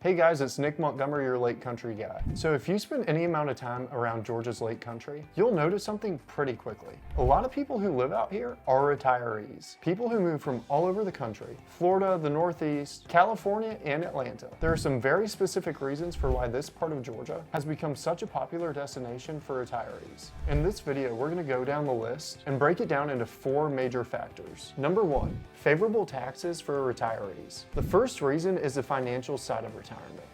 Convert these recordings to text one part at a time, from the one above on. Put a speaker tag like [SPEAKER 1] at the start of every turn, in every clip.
[SPEAKER 1] Hey guys, it's Nick Montgomery, your Lake Country guy. So if you spend any amount of time around Georgia's Lake Country, you'll notice something pretty quickly. A lot of people who live out here are retirees. People who move from all over the country, Florida, the Northeast, California, and Atlanta. There are some very specific reasons for why this part of Georgia has become such a popular destination for retirees. In this video, we're gonna go down the list and break it down into 4 major factors. Number 1, favorable taxes for retirees. The first reason is the financial side of retirement.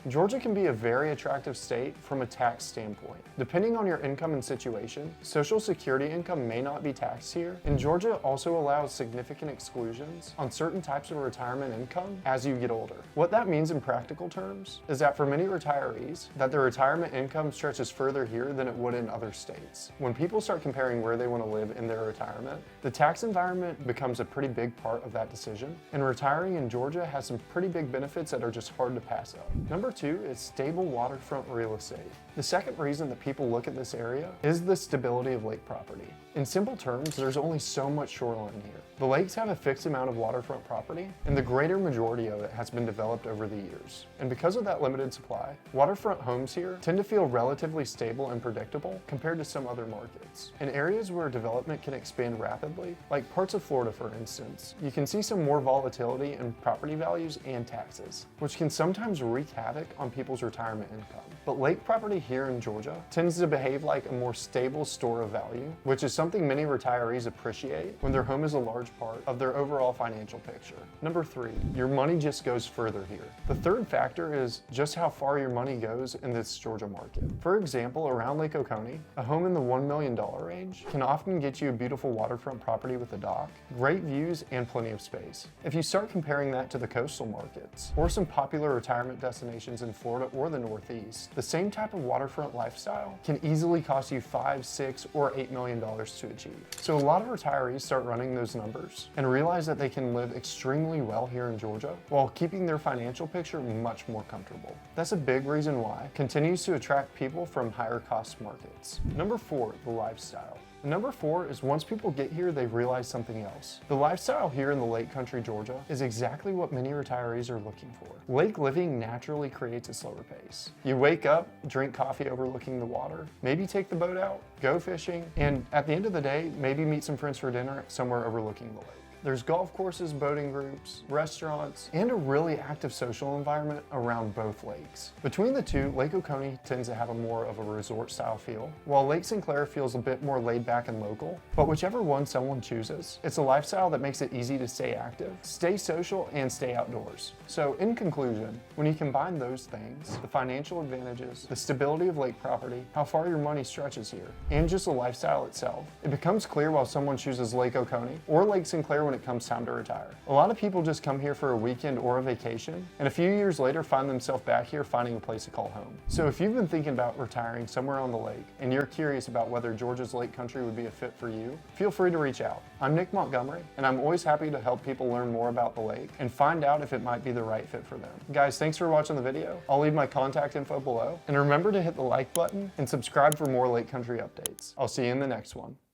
[SPEAKER 1] Georgia can be a very attractive state from a tax standpoint. Depending on your income and situation, Social Security income may not be taxed here, and Georgia also allows significant exclusions on certain types of retirement income as you get older. What that means in practical terms is that for many retirees, that their retirement income stretches further here than it would in other states. When people start comparing where they want to live in their retirement, the tax environment becomes a pretty big part of that decision, and retiring in Georgia has some pretty big benefits that are just hard to pass up. Number 2 is stable waterfront real estate. The second reason that people look at this area is the stability of lake property. In simple terms, there's only so much shoreline here. The lakes have a fixed amount of waterfront property, and the greater majority of it has been developed over the years. And because of that limited supply, waterfront homes here tend to feel relatively stable and predictable compared to some other markets. In areas where development can expand rapidly, like parts of Florida for instance, you can see some more volatility in property values and taxes, which can sometimes wreak havoc on people's retirement income. But lake property here in Georgia tends to behave like a more stable store of value, which is something many retirees appreciate when their home is a large part of their overall financial picture. Number 3, your money just goes further here. The third factor is just how far your money goes in this Georgia market. For example, around Lake Oconee, a home in the $1 million range can often get you a beautiful waterfront property with a dock, great views, and plenty of space. If you start comparing that to the coastal markets, or some popular retirement destinations in Florida or the Northeast, the same type of waterfront lifestyle can easily cost you $5, $6, or $8 million to achieve. So a lot of retirees start running those numbers and realize that they can live extremely well here in Georgia while keeping their financial picture much more comfortable. That's a big reason why it continues to attract people from higher cost markets. Number 4, the lifestyle. Number 4 is once people get here, they realize something else. The lifestyle here in the Lake Country, Georgia is exactly what many retirees are looking for. Lake living naturally creates a slower pace. You wake up, drink coffee overlooking the water, maybe take the boat out, go fishing, and at the end of the day, maybe meet some friends for dinner somewhere overlooking the lake. There's golf courses, boating groups, restaurants, and a really active social environment around both lakes. Between the two, Lake Oconee tends to have a more of a resort style feel, while Lake Sinclair feels a bit more laid back and local. But whichever one someone chooses, it's a lifestyle that makes it easy to stay active, stay social, and stay outdoors. So in conclusion, when you combine those things, the financial advantages, the stability of lake property, how far your money stretches here, and just the lifestyle itself, it becomes clear why someone chooses Lake Oconee or Lake Sinclair when it comes time to retire. A lot of people just come here for a weekend or a vacation, and a few years later find themselves back here finding a place to call home. So if you've been thinking about retiring somewhere on the lake, and you're curious about whether Georgia's Lake Country would be a fit for you, feel free to reach out. I'm Nick Montgomery, and I'm always happy to help people learn more about the lake and find out if it might be the right fit for them. Guys, thanks for watching the video. I'll leave my contact info below, and remember to hit the like button and subscribe for more Lake Country updates. I'll see you in the next one.